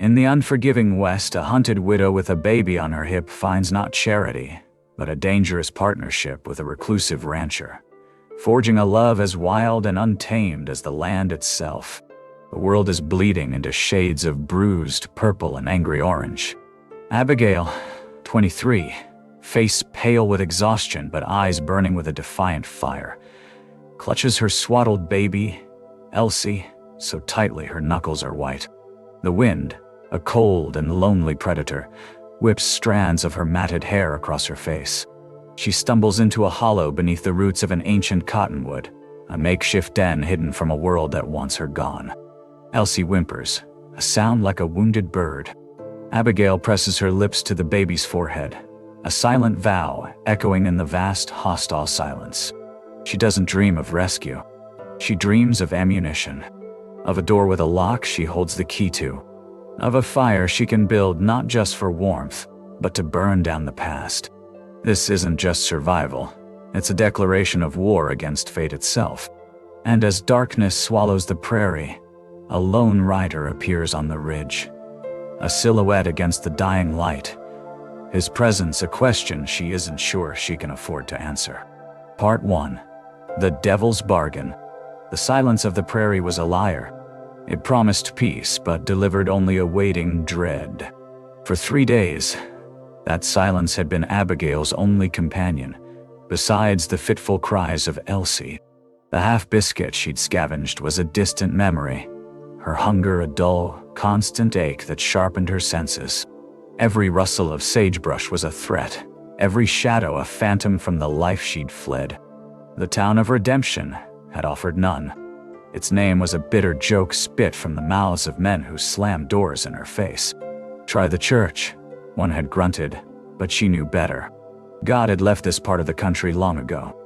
In the unforgiving West, a hunted widow with a baby on her hip finds not charity, but a dangerous partnership with a reclusive rancher, forging a love as wild and untamed as the land itself. The world is bleeding into shades of bruised purple and angry orange. Abigail, 23, face pale with exhaustion but eyes burning with a defiant fire, clutches her swaddled baby, Elsie, so tightly her knuckles are white. The wind, a cold and lonely predator, whips strands of her matted hair across her face. She stumbles into a hollow beneath the roots of an ancient cottonwood, a makeshift den hidden from a world that wants her gone. Elsie whimpers, a sound like a wounded bird. Abigail presses her lips to the baby's forehead, a silent vow echoing in the vast, hostile silence. She doesn't dream of rescue. She dreams of ammunition, of a door with a lock she holds the key to, of a fire she can build not just for warmth, but to burn down the past. This isn't just survival. It's a declaration of war against fate itself. And as darkness swallows the prairie, a lone rider appears on the ridge, a silhouette against the dying light. His presence a question she isn't sure she can afford to answer. Part 1. The Devil's Bargain. The silence of the prairie was a liar. It promised peace, but delivered only a waiting dread. For 3 days, that silence had been Abigail's only companion, besides the fitful cries of Elsie. The half-biscuit she'd scavenged was a distant memory, her hunger a dull, constant ache that sharpened her senses. Every rustle of sagebrush was a threat, every shadow a phantom from the life she'd fled. The town of redemption had offered none. Its name was a bitter joke spit from the mouths of men who slammed doors in her face. Try the church, one had grunted, but she knew better. God had left this part of the country long ago.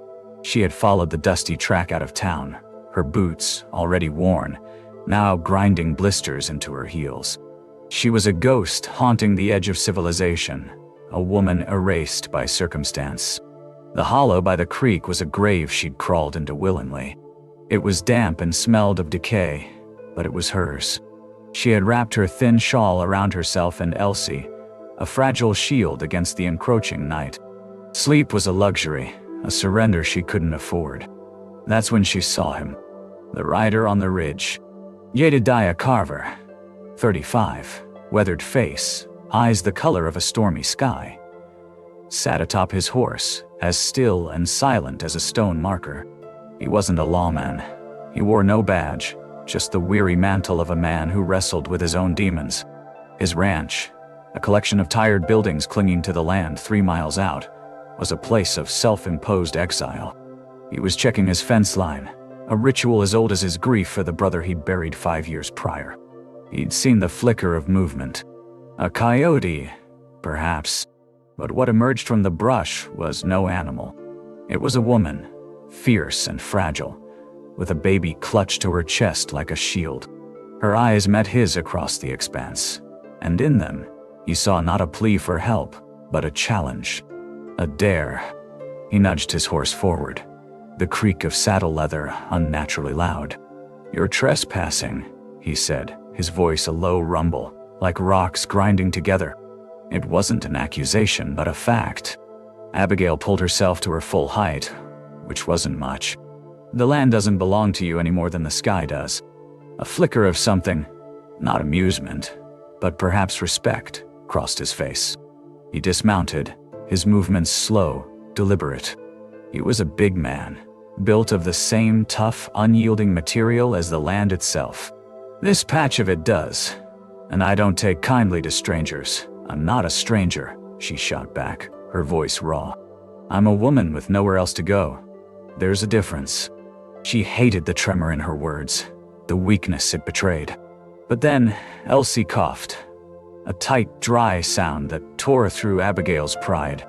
She had followed the dusty track out of town, her boots, already worn, now grinding blisters into her heels. She was a ghost haunting the edge of civilization, a woman erased by circumstance. The hollow by the creek was a grave she'd crawled into willingly. It was damp and smelled of decay, but it was hers. She had wrapped her thin shawl around herself and Elsie, a fragile shield against the encroaching night. Sleep was a luxury, a surrender she couldn't afford. That's when she saw him, the rider on the ridge. Jedediah Carver, 35, weathered face, eyes the color of a stormy sky, sat atop his horse, as still and silent as a stone marker. He wasn't a lawman. He wore no badge, just the weary mantle of a man who wrestled with his own demons. His ranch, a collection of tired buildings clinging to the land 3 miles out, was a place of self-imposed exile. He was checking his fence line, a ritual as old as his grief for the brother he'd buried 5 years prior. He'd seen the flicker of movement. A coyote, perhaps, but what emerged from the brush was no animal. It was a woman, fierce and fragile, with a baby clutched to her chest like a shield. Her eyes met his across the expanse, and in them, he saw not a plea for help, but a challenge, a dare. He nudged his horse forward, the creak of saddle leather unnaturally loud. "You're trespassing," he said, his voice a low rumble, like rocks grinding together. It wasn't an accusation, but a fact. Abigail pulled herself to her full height, which wasn't much. "The land doesn't belong to you any more than the sky does." A flicker of something, not amusement, but perhaps respect, crossed his face. He dismounted, his movements slow, deliberate. He was a big man, built of the same tough, unyielding material as the land itself. "This patch of it does, and I don't take kindly to strangers. I'm not a stranger," she shot back, her voice raw. "I'm a woman with nowhere else to go. There's a difference." She hated the tremor in her words, the weakness it betrayed. But then, Elsie coughed, a tight, dry sound that tore through Abigail's pride.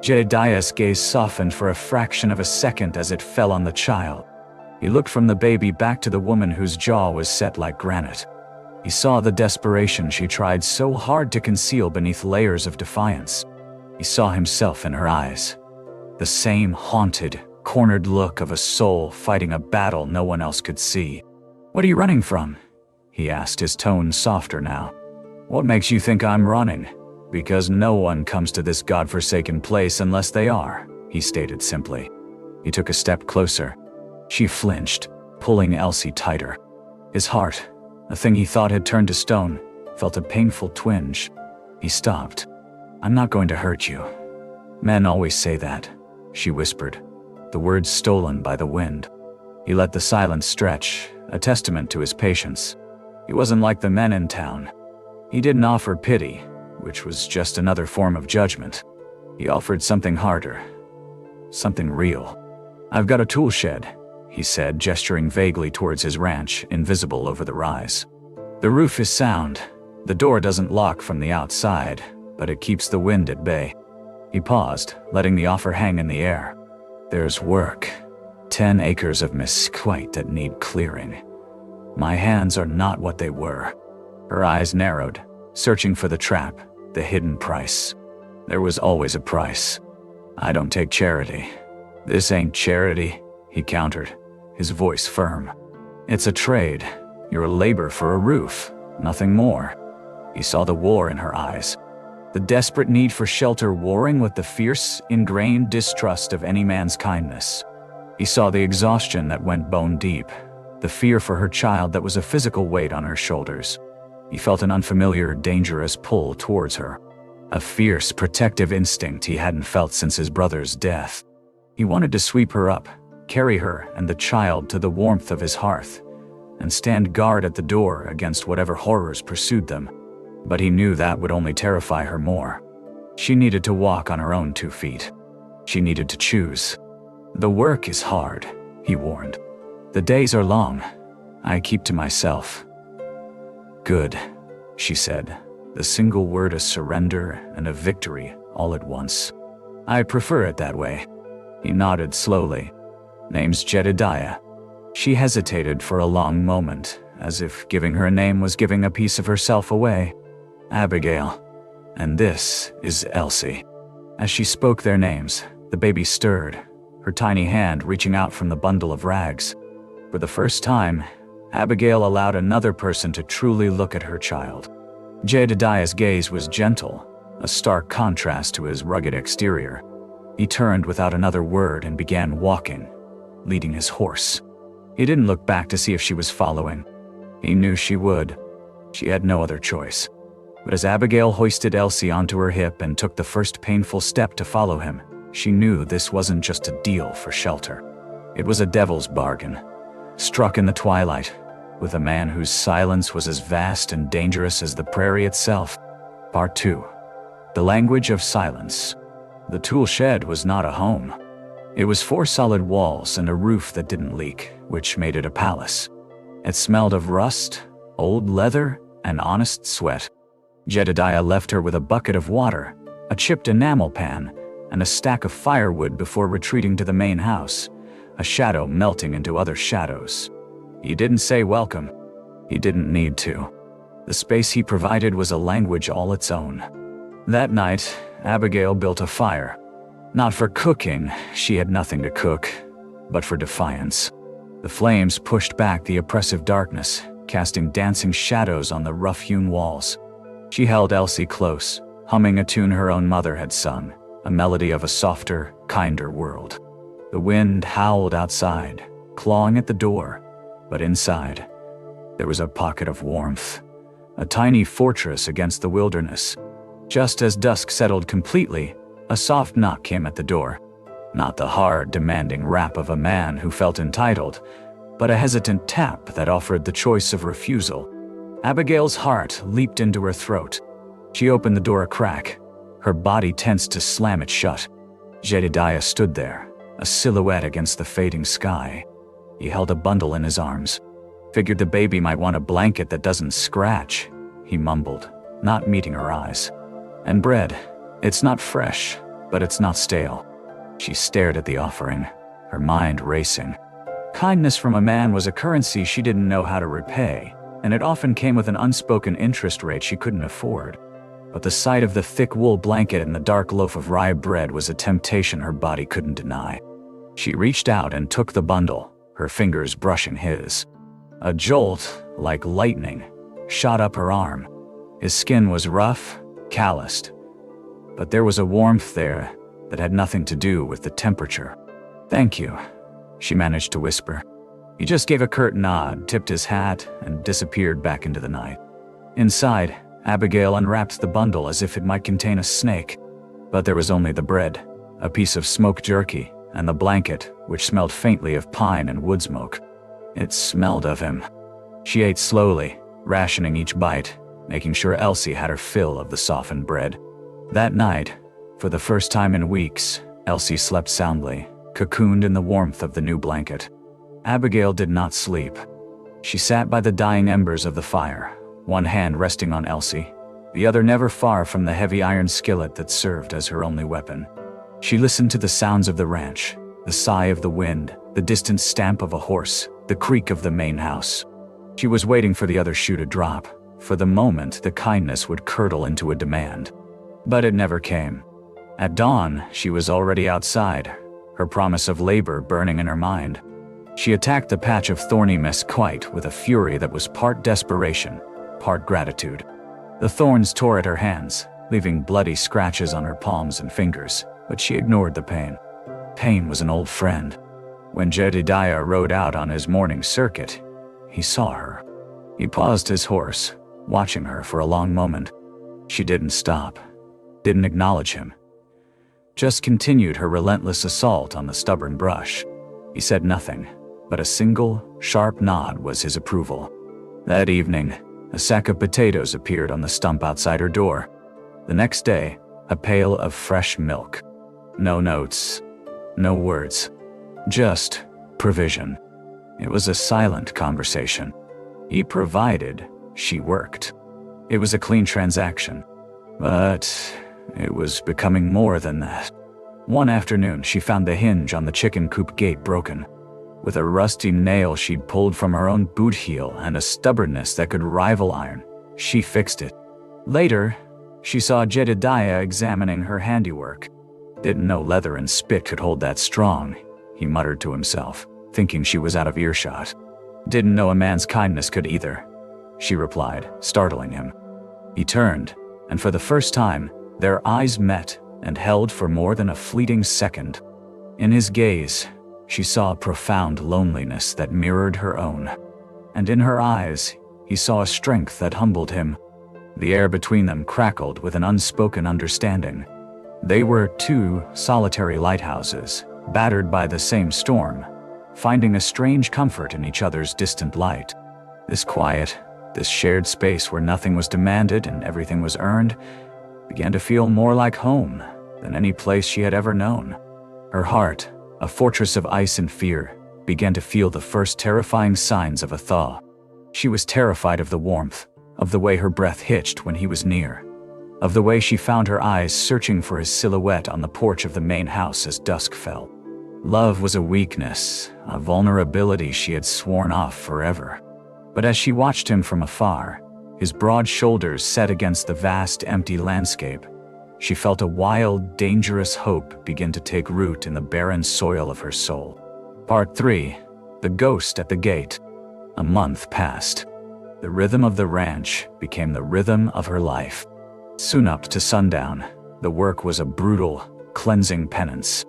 Jedediah's gaze softened for a fraction of a second as it fell on the child. He looked from the baby back to the woman whose jaw was set like granite. He saw the desperation she tried so hard to conceal beneath layers of defiance. He saw himself in her eyes, the same haunted, cornered look of a soul fighting a battle no one else could see. "What are you running from?" he asked, his tone softer now. What makes you think I'm running? Because no one comes to this godforsaken place unless they are, he stated simply. He took a step closer. She flinched, pulling Elsie tighter. His heart, a thing he thought had turned to stone, felt a painful twinge. He stopped. I'm not going to hurt you. Men always say that, she whispered, the words stolen by the wind. He let the silence stretch, a testament to his patience. He wasn't like the men in town. He didn't offer pity, which was just another form of judgment. He offered something harder, something real. I've got a tool shed, he said, gesturing vaguely towards his ranch, invisible over the rise. The roof is sound. The door doesn't lock from the outside, but it keeps the wind at bay. He paused, letting the offer hang in the air. There's work. 10 acres of mesquite that need clearing. My hands are not what they were. Her eyes narrowed, searching for the trap, the hidden price. There was always a price. I don't take charity. This ain't charity, he countered, his voice firm. It's a trade. You're labor for a roof, nothing more. He saw the war in her eyes. The desperate need for shelter warring with the fierce, ingrained distrust of any man's kindness. He saw the exhaustion that went bone deep, the fear for her child that was a physical weight on her shoulders. He felt an unfamiliar, dangerous pull towards her, a fierce, protective instinct he hadn't felt since his brother's death. He wanted to sweep her up, carry her and the child to the warmth of his hearth, and stand guard at the door against whatever horrors pursued them. But he knew that would only terrify her more. She needed to walk on her own 2 feet. She needed to choose. The work is hard, he warned. The days are long. I keep to myself. Good, she said, the single word a surrender and a victory all at once. I prefer it that way. He nodded slowly. Name's Jedediah. She hesitated for a long moment, as if giving her name was giving a piece of herself away. Abigail. And this is Elsie. As she spoke their names, the baby stirred, her tiny hand reaching out from the bundle of rags. For the first time, Abigail allowed another person to truly look at her child. Jedediah's gaze was gentle, a stark contrast to his rugged exterior. He turned without another word and began walking, leading his horse. He didn't look back to see if she was following. He knew she would. She had no other choice. But as Abigail hoisted Elsie onto her hip and took the first painful step to follow him, she knew this wasn't just a deal for shelter. It was a devil's bargain, struck in the twilight, with a man whose silence was as vast and dangerous as the prairie itself. Part 2. The language of silence. The tool shed was not a home. It was 4 solid walls and a roof that didn't leak, which made it a palace. It smelled of rust, old leather, and honest sweat. Jedediah left her with a bucket of water, a chipped enamel pan, and a stack of firewood before retreating to the main house, a shadow melting into other shadows. He didn't say welcome. He didn't need to. The space he provided was a language all its own. That night, Abigail built a fire. Not for cooking, she had nothing to cook, but for defiance. The flames pushed back the oppressive darkness, casting dancing shadows on the rough-hewn walls. She held Elsie close, humming a tune her own mother had sung, a melody of a softer, kinder world. The wind howled outside, clawing at the door, but inside, there was a pocket of warmth, a tiny fortress against the wilderness. Just as dusk settled completely, a soft knock came at the door. Not the hard, demanding rap of a man who felt entitled, but a hesitant tap that offered the choice of refusal. Abigail's heart leaped into her throat. She opened the door a crack, her body tensed to slam it shut. Jedediah stood there, a silhouette against the fading sky. He held a bundle in his arms. Figured the baby might want a blanket that doesn't scratch, he mumbled, not meeting her eyes. And bread. It's not fresh, but it's not stale. She stared at the offering, her mind racing. Kindness from a man was a currency she didn't know how to repay, and it often came with an unspoken interest rate she couldn't afford. But the sight of the thick wool blanket and the dark loaf of rye bread was a temptation her body couldn't deny. She reached out and took the bundle, her fingers brushing his. A jolt, like lightning, shot up her arm. His skin was rough, calloused, but there was a warmth there that had nothing to do with the temperature. "Thank you," she managed to whisper. He just gave a curt nod, tipped his hat, and disappeared back into the night. Inside, Abigail unwrapped the bundle as if it might contain a snake. But there was only the bread, a piece of smoked jerky, and the blanket, which smelled faintly of pine and wood smoke. It smelled of him. She ate slowly, rationing each bite, making sure Elsie had her fill of the softened bread. That night, for the first time in weeks, Elsie slept soundly, cocooned in the warmth of the new blanket. Abigail did not sleep. She sat by the dying embers of the fire, one hand resting on Elsie, the other never far from the heavy iron skillet that served as her only weapon. She listened to the sounds of the ranch, the sigh of the wind, the distant stamp of a horse, the creak of the main house. She was waiting for the other shoe to drop, for the moment the kindness would curdle into a demand. But it never came. At dawn, she was already outside, her promise of labor burning in her mind. She attacked the patch of thorny mesquite with a fury that was part desperation, part gratitude. The thorns tore at her hands, leaving bloody scratches on her palms and fingers, but she ignored the pain. Pain was an old friend. When Jedediah rode out on his morning circuit, he saw her. He paused his horse, watching her for a long moment. She didn't stop, didn't acknowledge him, just continued her relentless assault on the stubborn brush. He said nothing, but a single, sharp nod was his approval. That evening, a sack of potatoes appeared on the stump outside her door. The next day, a pail of fresh milk. No notes, no words, just provision. It was a silent conversation. He provided, she worked. It was a clean transaction, but it was becoming more than that. One afternoon, she found the hinge on the chicken coop gate broken. With a rusty nail she'd pulled from her own boot heel and a stubbornness that could rival iron, she fixed it. Later, she saw Jedediah examining her handiwork. Didn't know leather and spit could hold that strong, he muttered to himself, thinking she was out of earshot. Didn't know a man's kindness could either, she replied, startling him. He turned, and for the first time, their eyes met and held for more than a fleeting second. In his gaze, she saw a profound loneliness that mirrored her own. And in her eyes, he saw a strength that humbled him. The air between them crackled with an unspoken understanding. They were two solitary lighthouses, battered by the same storm, finding a strange comfort in each other's distant light. This quiet, this shared space where nothing was demanded and everything was earned, began to feel more like home than any place she had ever known. Her heart, a fortress of ice and fear, began to feel the first terrifying signs of a thaw. She was terrified of the warmth, of the way her breath hitched when he was near, of the way she found her eyes searching for his silhouette on the porch of the main house as dusk fell. Love was a weakness, a vulnerability she had sworn off forever. But as she watched him from afar, his broad shoulders set against the vast, empty landscape, she felt a wild, dangerous hope begin to take root in the barren soil of her soul. Part 3. The Ghost at the Gate. A month passed. The rhythm of the ranch became the rhythm of her life. Soon up to sundown, the work was a brutal, cleansing penance.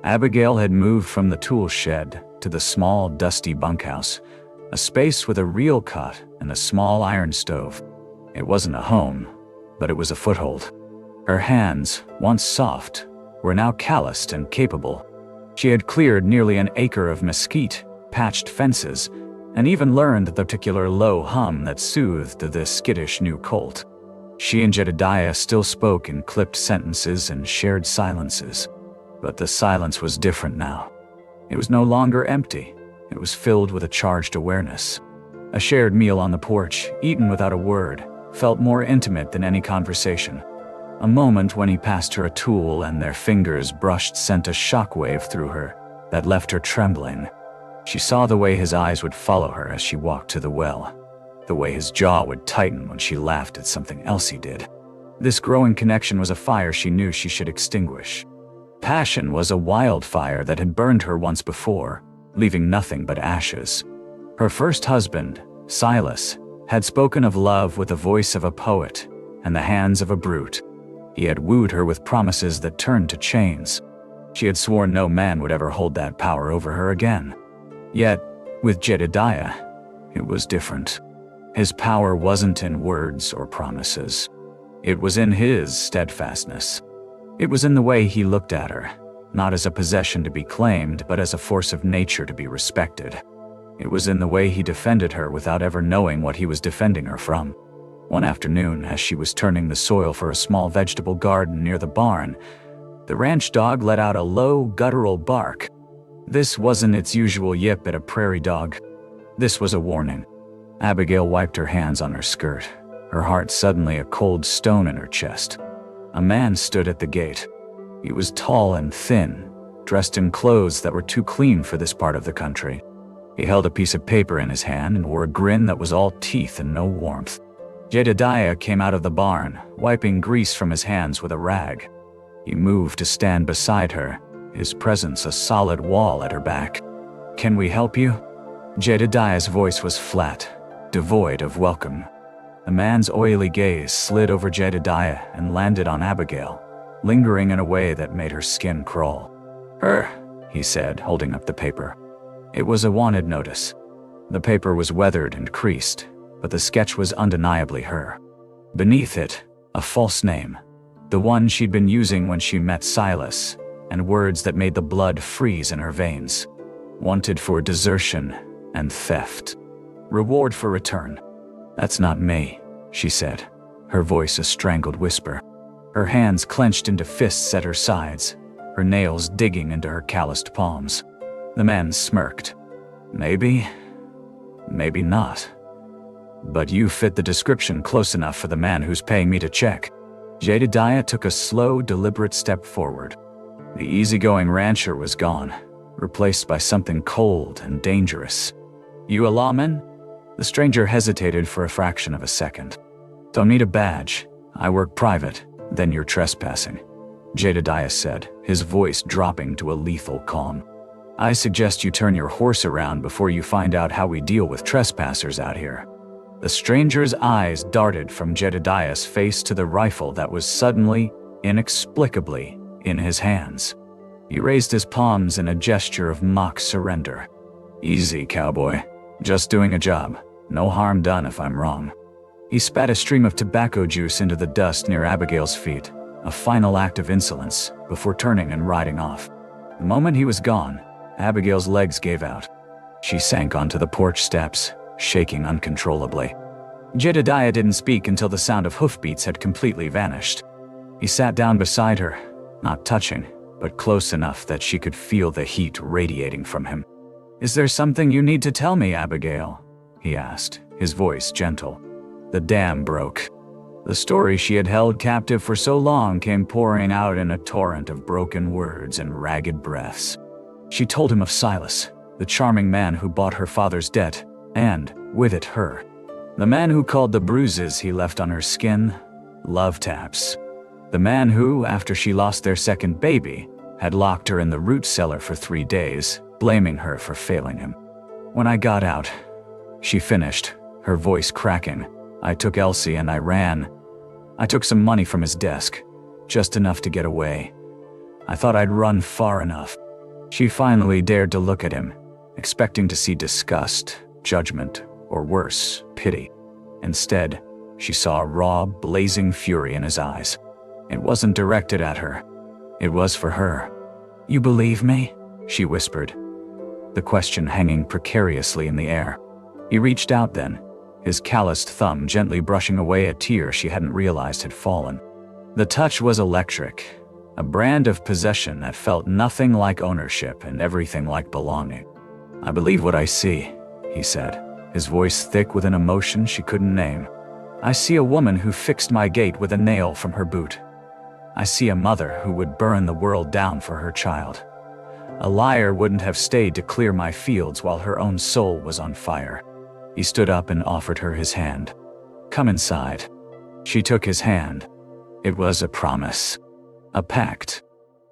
Abigail had moved from the tool shed to the small, dusty bunkhouse, a space with a reel cut and a small iron stove. It wasn't a home, but it was a foothold. Her hands, once soft, were now calloused and capable. She had cleared nearly an acre of mesquite, patched fences, and even learned the particular low hum that soothed the skittish new colt. She and Jedediah still spoke in clipped sentences and shared silences. But the silence was different now. It was no longer empty. It was filled with a charged awareness. A shared meal on the porch, eaten without a word, felt more intimate than any conversation. A moment when he passed her a tool and their fingers brushed sent a shockwave through her that left her trembling. She saw the way his eyes would follow her as she walked to the well, the way his jaw would tighten when she laughed at something else he did. This growing connection was a fire she knew she should extinguish. Passion was a wildfire that had burned her once before, leaving nothing but ashes. Her first husband, Silas, had spoken of love with the voice of a poet and the hands of a brute. He had wooed her with promises that turned to chains. She had sworn no man would ever hold that power over her again. Yet, with Jedediah, it was different. His power wasn't in words or promises. It was in his steadfastness. It was in the way he looked at her, not as a possession to be claimed, but as a force of nature to be respected. It was in the way he defended her without ever knowing what he was defending her from. One afternoon, as she was turning the soil for a small vegetable garden near the barn, the ranch dog let out a low, guttural bark. This wasn't its usual yip at a prairie dog. This was a warning. Abigail wiped her hands on her skirt, her heart suddenly a cold stone in her chest. A man stood at the gate. He was tall and thin, dressed in clothes that were too clean for this part of the country. He held a piece of paper in his hand and wore a grin that was all teeth and no warmth. Jedediah came out of the barn, wiping grease from his hands with a rag. He moved to stand beside her, his presence a solid wall at her back. "Can we help you?" Jedediah's voice was flat, devoid of welcome. The man's oily gaze slid over Jedediah and landed on Abigail, lingering in a way that made her skin crawl. "Her," he said, holding up the paper. It was a wanted notice. The paper was weathered and creased, but the sketch was undeniably her. Beneath it, a false name, the one she'd been using when she met Silas, and words that made the blood freeze in her veins. Wanted for desertion and theft. Reward for return. "That's not me," she said, her voice a strangled whisper. Her hands clenched into fists at her sides, her nails digging into her calloused palms. The man smirked. "Maybe, maybe not. But you fit the description close enough for the man who's paying me to check." Jedediah took a slow, deliberate step forward. The easygoing rancher was gone, replaced by something cold and dangerous. "You a lawman?" The stranger hesitated for a fraction of a second. "Don't need a badge. I work private. Then you're trespassing," Jedediah said, his voice dropping to a lethal calm. "I suggest you turn your horse around before you find out how we deal with trespassers out here." The stranger's eyes darted from Jedediah's face to the rifle that was suddenly, inexplicably, in his hands. He raised his palms in a gesture of mock surrender. "Easy, cowboy. Just doing a job. No harm done if I'm wrong." He spat a stream of tobacco juice into the dust near Abigail's feet, a final act of insolence, before turning and riding off. The moment he was gone, Abigail's legs gave out. She sank onto the porch steps, shaking uncontrollably. Jedediah didn't speak until the sound of hoofbeats had completely vanished. He sat down beside her, not touching, but close enough that she could feel the heat radiating from him. "Is there something you need to tell me, Abigail?" he asked, his voice gentle. The dam broke. The story she had held captive for so long came pouring out in a torrent of broken words and ragged breaths. She told him of Silas, the charming man who bought her father's debt, and, with it, her. The man who called the bruises he left on her skin love taps. The man who, after she lost their second baby, had locked her in the root cellar for 3 days, blaming her for failing him. "When I got out," she finished, her voice cracking, "I took Elsie and I ran. I took some money from his desk, just enough to get away. I thought I'd run far enough." She finally dared to look at him, expecting to see disgust, judgment, or worse, pity. Instead, she saw a raw, blazing fury in his eyes. It wasn't directed at her. It was for her. "You believe me?" she whispered, the question hanging precariously in the air. He reached out then, his calloused thumb gently brushing away a tear she hadn't realized had fallen. The touch was electric, a brand of possession that felt nothing like ownership and everything like belonging. "I believe what I see," he said, his voice thick with an emotion she couldn't name. "I see a woman who fixed my gate with a nail from her boot. I see a mother who would burn the world down for her child. A liar wouldn't have stayed to clear my fields while her own soul was on fire." He stood up and offered her his hand. "Come inside." She took his hand. It was a promise. A pact.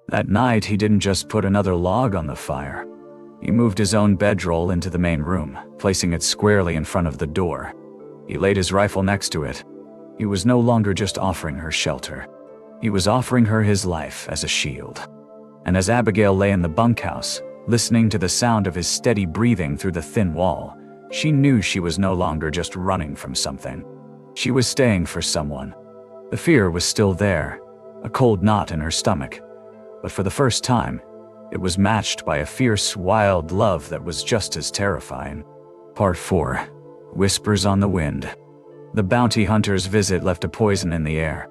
That night he didn't just put another log on the fire. He moved his own bedroll into the main room, placing it squarely in front of the door. He laid his rifle next to it. He was no longer just offering her shelter. He was offering her his life as a shield. And as Abigail lay in the bunkhouse, listening to the sound of his steady breathing through the thin wall, she knew she was no longer just running from something. She was staying for someone. The fear was still there, a cold knot in her stomach. But for the first time, it was matched by a fierce, wild love that was just as terrifying. Part 4. Whispers on the Wind. The bounty hunter's visit left a poison in the air.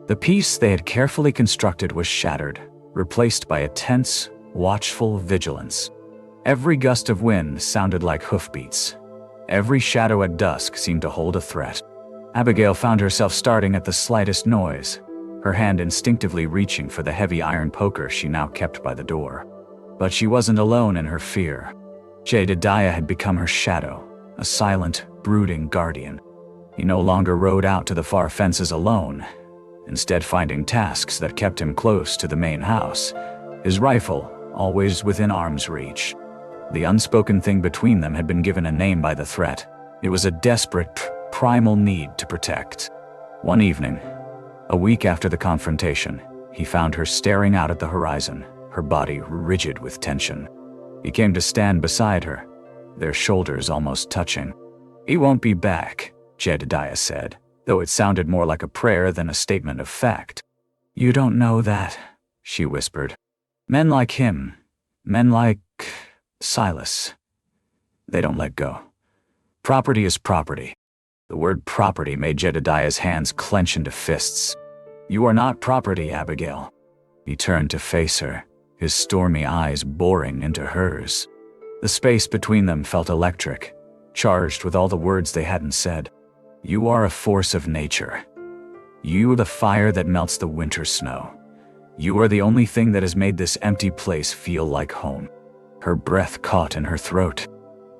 The peace they had carefully constructed was shattered, replaced by a tense, watchful vigilance. Every gust of wind sounded like hoofbeats. Every shadow at dusk seemed to hold a threat. Abigail found herself starting at the slightest noise, her hand instinctively reaching for the heavy iron poker she now kept by the door. But she wasn't alone in her fear. Jedediah had become her shadow, a silent, brooding guardian. He no longer rode out to the far fences alone, instead finding tasks that kept him close to the main house, his rifle always within arm's reach. The unspoken thing between them had been given a name by the threat. It was a desperate, primal need to protect. One evening, a week after the confrontation, he found her staring out at the horizon, her body rigid with tension. He came to stand beside her, their shoulders almost touching. "He won't be back," Jedediah said, though it sounded more like a prayer than a statement of fact. "You don't know that," she whispered. "Men like him, men like Silas, they don't let go. Property is property." The word property made Jedediah's hands clench into fists. "You are not property, Abigail." He turned to face her, his stormy eyes boring into hers. The space between them felt electric, charged with all the words they hadn't said. "You are a force of nature. You are the fire that melts the winter snow. You are the only thing that has made this empty place feel like home." Her breath caught in her throat.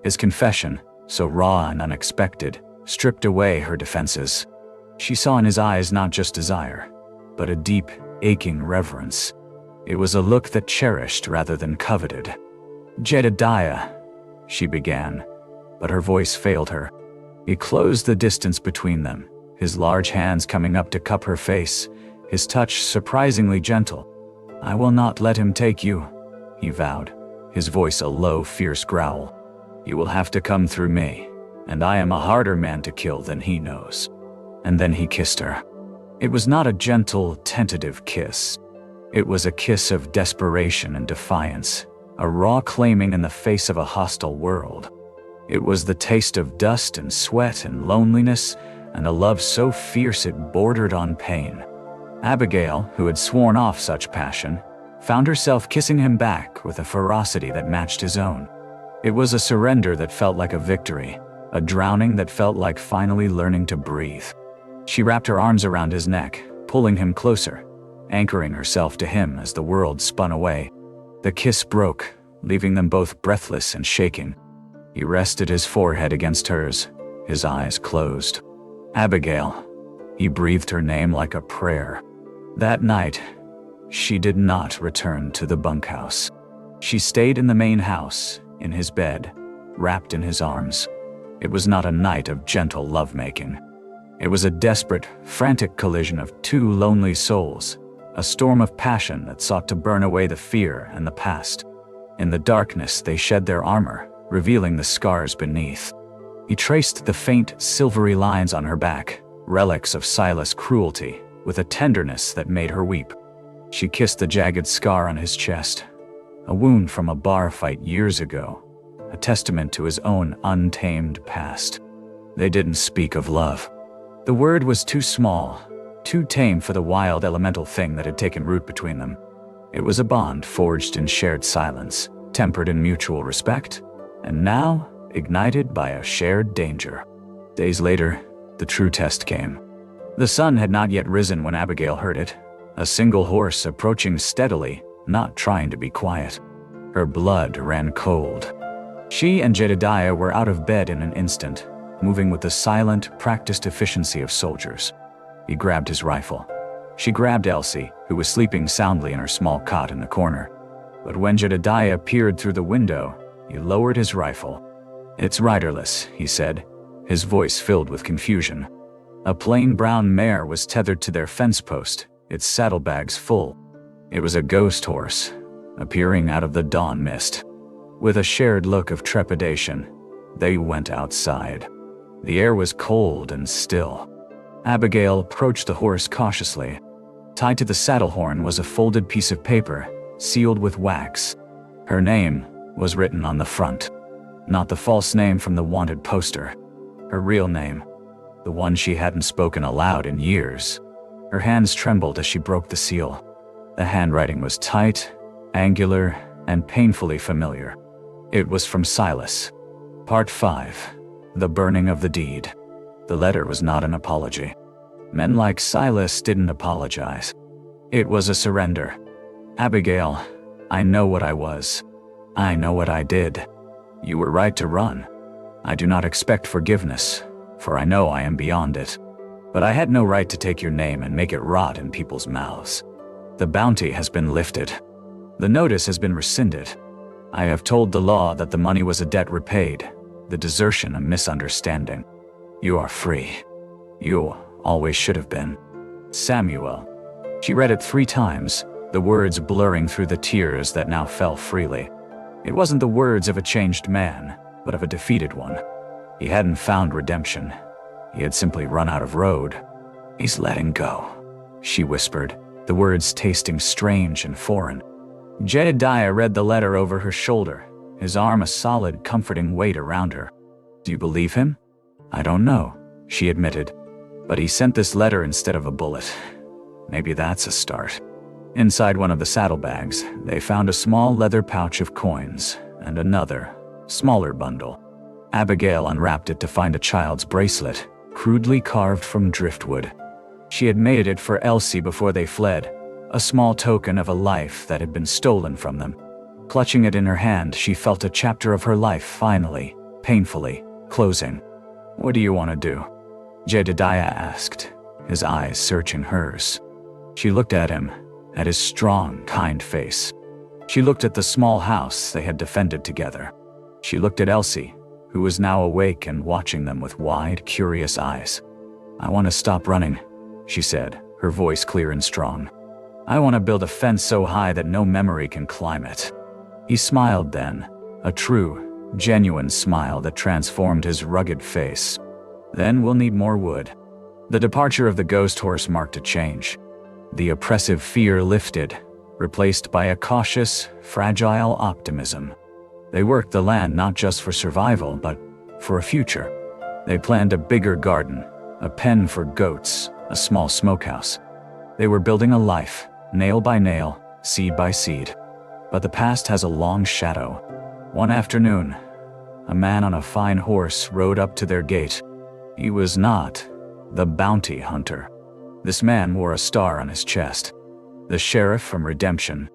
His confession, so raw and unexpected, stripped away her defenses. She saw in his eyes not just desire, but a deep, aching reverence. It was a look that cherished rather than coveted. "Jedediah," she began, but her voice failed her. He closed the distance between them, his large hands coming up to cup her face, his touch surprisingly gentle. "I will not let him take you," he vowed, his voice a low, fierce growl. "You will have to come through me, and I am a harder man to kill than he knows." And then he kissed her. It was not a gentle, tentative kiss. It was a kiss of desperation and defiance, a raw claiming in the face of a hostile world. It was the taste of dust and sweat and loneliness, and a love so fierce it bordered on pain. Abigail, who had sworn off such passion, found herself kissing him back with a ferocity that matched his own. It was a surrender that felt like a victory, a drowning that felt like finally learning to breathe. She wrapped her arms around his neck, pulling him closer, anchoring herself to him as the world spun away. The kiss broke, leaving them both breathless and shaking. He rested his forehead against hers, his eyes closed. "Abigail." He breathed her name like a prayer. That night, she did not return to the bunkhouse. She stayed in the main house, in his bed, wrapped in his arms. It was not a night of gentle lovemaking. It was a desperate, frantic collision of two lonely souls, a storm of passion that sought to burn away the fear and the past. In the darkness, they shed their armor, revealing the scars beneath. He traced the faint, silvery lines on her back, relics of Silas' cruelty, with a tenderness that made her weep. She kissed the jagged scar on his chest, a wound from a bar fight years ago, a testament to his own untamed past. They didn't speak of love. The word was too small, too tame for the wild elemental thing that had taken root between them. It was a bond forged in shared silence, tempered in mutual respect, and now ignited by a shared danger. Days later, the true test came. The sun had not yet risen when Abigail heard it, a single horse approaching steadily, not trying to be quiet. Her blood ran cold. She and Jedediah were out of bed in an instant, moving with the silent, practiced efficiency of soldiers. He grabbed his rifle. She grabbed Elsie, who was sleeping soundly in her small cot in the corner. But when Jedediah peered through the window, he lowered his rifle. "It's riderless," he said, his voice filled with confusion. A plain brown mare was tethered to their fence post, its saddlebags full. It was a ghost horse, appearing out of the dawn mist. With a shared look of trepidation, they went outside. The air was cold and still. Abigail approached the horse cautiously. Tied to the saddle horn was a folded piece of paper, sealed with wax. Her name was written on the front. Not the false name from the wanted poster. Her real name, the one she hadn't spoken aloud in years. Her hands trembled as she broke the seal. The handwriting was tight, angular, and painfully familiar. It was from Silas. Part 5. The Burning of the Deed. The letter was not an apology. Men like Silas didn't apologize. It was a surrender. Abigail, I know what I was. I know what I did. You were right to run. I do not expect forgiveness, for I know I am beyond it. But I had no right to take your name and make it rot in people's mouths. The bounty has been lifted. The notice has been rescinded. I have told the law that the money was a debt repaid, the desertion a misunderstanding. You are free. You always should have been. Samuel. She read it 3 times, the words blurring through the tears that now fell freely. It wasn't the words of a changed man, but of a defeated one. He hadn't found redemption. He had simply run out of road. He's letting go, she whispered, the words tasting strange and foreign. Jedediah read the letter over her shoulder, his arm a solid, comforting weight around her. Do you believe him? I don't know, she admitted. But he sent this letter instead of a bullet. Maybe that's a start. Inside one of the saddlebags, they found a small leather pouch of coins and another, smaller bundle. Abigail unwrapped it to find a child's bracelet, crudely carved from driftwood. She had made it for Elsie before they fled, a small token of a life that had been stolen from them. Clutching it in her hand, she felt a chapter of her life finally, painfully, closing. What do you want to do? Jedediah asked, his eyes searching hers. She looked at him, at his strong, kind face. She looked at the small house they had defended together. She looked at Elsie, who was now awake and watching them with wide, curious eyes. I want to stop running, she said, her voice clear and strong. I want to build a fence so high that no memory can climb it. He smiled then, a true, genuine smile that transformed his rugged face. Then we'll need more wood. The departure of the ghost horse marked a change. The oppressive fear lifted, replaced by a cautious, fragile optimism. They worked the land not just for survival, but for a future. They planned a bigger garden, a pen for goats, a small smokehouse. They were building a life, nail by nail, seed by seed. But the past has a long shadow. One afternoon, a man on a fine horse rode up to their gate. He was not the bounty hunter. This man wore a star on his chest. The sheriff from Redemption.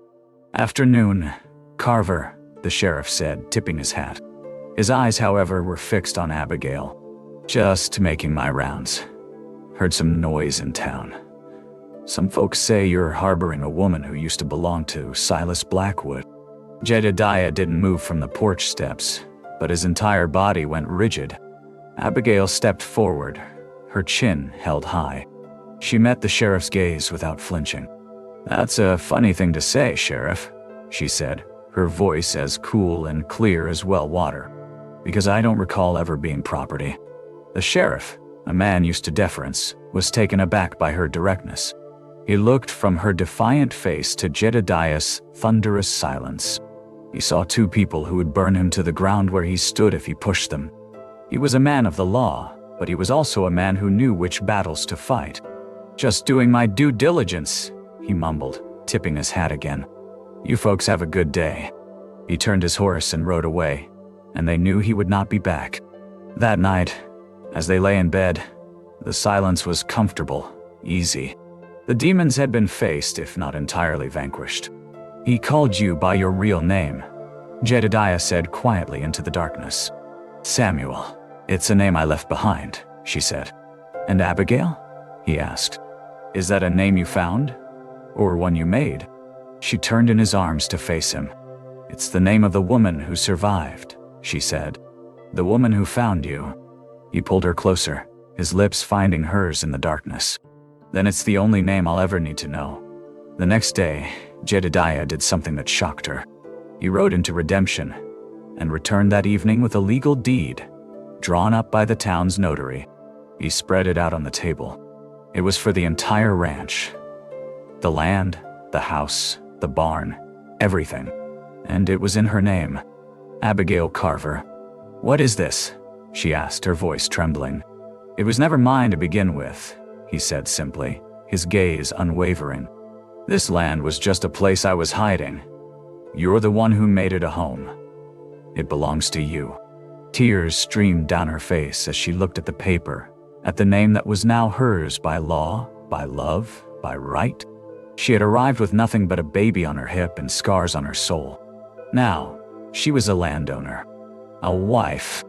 Afternoon, Carver, the sheriff said, tipping his hat. His eyes, however, were fixed on Abigail. Just making my rounds. Heard some noise in town. Some folks say you're harboring a woman who used to belong to Silas Blackwood. Jedediah didn't move from the porch steps, but his entire body went rigid. Abigail stepped forward, her chin held high. She met the sheriff's gaze without flinching. That's a funny thing to say, Sheriff, she said, her voice as cool and clear as well water. Because I don't recall ever being property. The sheriff, a man used to deference, was taken aback by her directness. He looked from her defiant face to Jedediah's thunderous silence. He saw 2 people who would burn him to the ground where he stood if he pushed them. He was a man of the law, but he was also a man who knew which battles to fight. Just doing my due diligence, he mumbled, tipping his hat again. You folks have a good day. He turned his horse and rode away, and they knew he would not be back. That night, as they lay in bed, the silence was comfortable, easy. The demons had been faced, if not entirely vanquished. He called you by your real name, Jedediah said quietly into the darkness. Samuel. It's a name I left behind, she said. And Abigail? He asked. Is that a name you found? Or one you made? She turned in his arms to face him. It's the name of the woman who survived, she said. The woman who found you. He pulled her closer, his lips finding hers in the darkness. Then it's the only name I'll ever need to know. The next day, Jedediah did something that shocked her. He rode into redemption and returned that evening with a legal deed, drawn up by the town's notary. He spread it out on the table. It was for the entire ranch. The land, the house, the barn, everything. And it was in her name, Abigail Carver. "What is this?" she asked, her voice trembling. "It was never mine to begin with," he said simply, his gaze unwavering. "This land was just a place I was hiding. You're the one who made it a home. It belongs to you." Tears streamed down her face as she looked at the paper, at the name that was now hers by law, by love, by right. She had arrived with nothing but a baby on her hip and scars on her soul. Now, she was a landowner, a wife,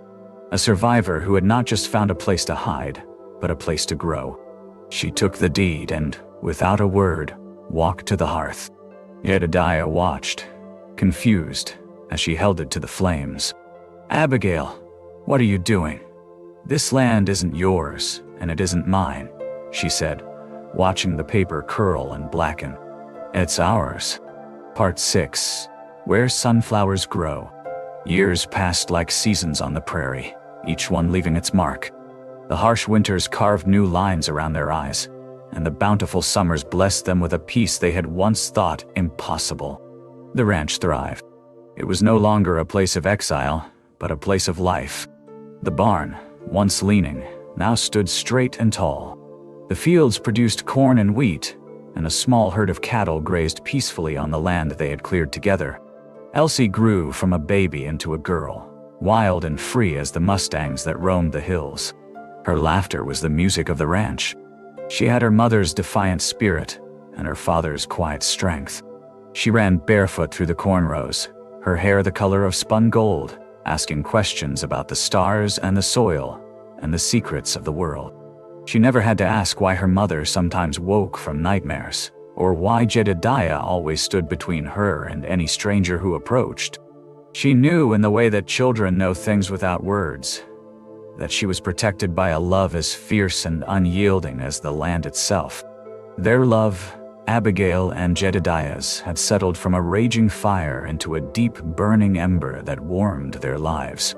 a survivor who had not just found a place to hide, but a place to grow. She took the deed and, without a word, walked to the hearth. Jedediah watched, confused, as she held it to the flames. "Abigail, what are you doing? This land isn't yours, and it isn't mine," she said, watching the paper curl and blacken. "It's ours." Part 6. Where Sunflowers Grow. Years passed like seasons on the prairie, each one leaving its mark. The harsh winters carved new lines around their eyes, and the bountiful summers blessed them with a peace they had once thought impossible. The ranch thrived. It was no longer a place of exile, but a place of life. The barn, once leaning, now stood straight and tall. The fields produced corn and wheat, and a small herd of cattle grazed peacefully on the land they had cleared together. Elsie grew from a baby into a girl, wild and free as the mustangs that roamed the hills. Her laughter was the music of the ranch. She had her mother's defiant spirit and her father's quiet strength. She ran barefoot through the cornrows, her hair the color of spun gold, asking questions about the stars and the soil and the secrets of the world. She never had to ask why her mother sometimes woke from nightmares, or why Jedediah always stood between her and any stranger who approached. She knew, in the way that children know things without words, that she was protected by a love as fierce and unyielding as the land itself. Their love, Abigail and Jedediah's, had settled from a raging fire into a deep burning ember that warmed their lives.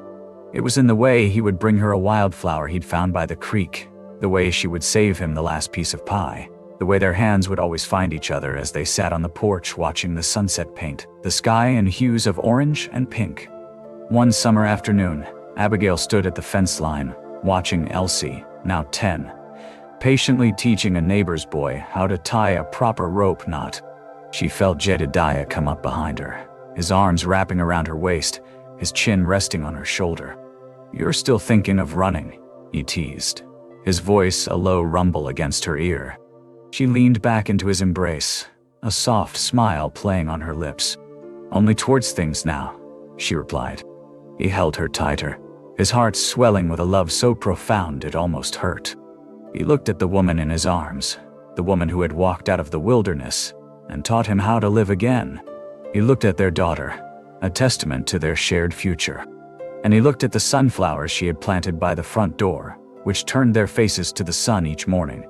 It was in the way he would bring her a wildflower he'd found by the creek, the way she would save him the last piece of pie, the way their hands would always find each other as they sat on the porch watching the sunset paint the sky in hues of orange and pink. One summer afternoon, Abigail stood at the fence line, watching Elsie, now 10, patiently teaching a neighbor's boy how to tie a proper rope knot. She felt Jedediah come up behind her, his arms wrapping around her waist, his chin resting on her shoulder. "You're still thinking of running," he teased, his voice a low rumble against her ear. She leaned back into his embrace, a soft smile playing on her lips. "Only towards things now," she replied. He held her tighter, his heart swelling with a love so profound it almost hurt. He looked at the woman in his arms, the woman who had walked out of the wilderness and taught him how to live again. He looked at their daughter, a testament to their shared future. And he looked at the sunflowers she had planted by the front door, which turned their faces to the sun each morning,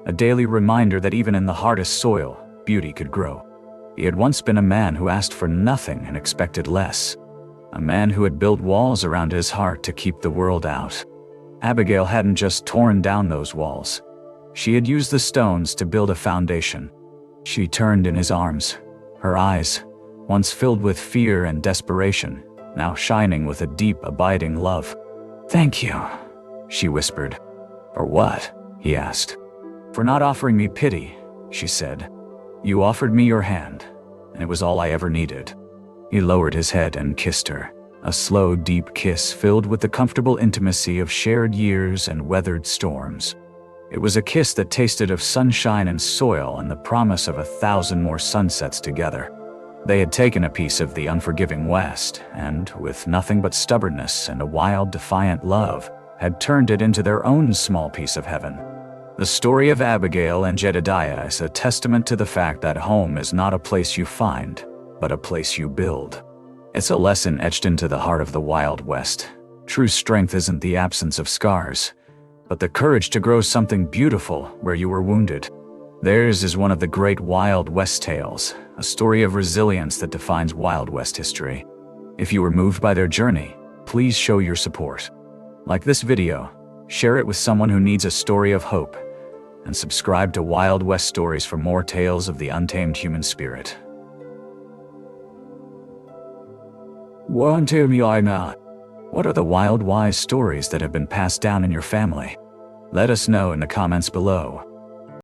a daily reminder that even in the hardest soil, beauty could grow. He had once been a man who asked for nothing and expected less, a man who had built walls around his heart to keep the world out. Abigail hadn't just torn down those walls. She had used the stones to build a foundation. She turned in his arms, her eyes, once filled with fear and desperation, now shining with a deep, abiding love. "Thank you," she whispered. "For what?" he asked. "For not offering me pity," she said. "You offered me your hand, and it was all I ever needed." He lowered his head and kissed her, a slow, deep kiss filled with the comfortable intimacy of shared years and weathered storms. It was a kiss that tasted of sunshine and soil and the promise of 1,000 more sunsets together. They had taken a piece of the unforgiving West and, with nothing but stubbornness and a wild, defiant love, had turned it into their own small piece of heaven. The story of Abigail and Jedediah is a testament to the fact that home is not a place you find, but a place you build. It's a lesson etched into the heart of the Wild West, True strength isn't the absence of scars, but the courage to grow something beautiful where you were wounded. Theirs is one of the great Wild West tales, a story of resilience that defines Wild West history. If you were moved by their journey, please show your support. Like this video, share it with someone who needs a story of hope, and subscribe to Wild West Stories for more tales of the untamed human spirit. What are the wild wise stories that have been passed down in your family? Let us know in the comments below.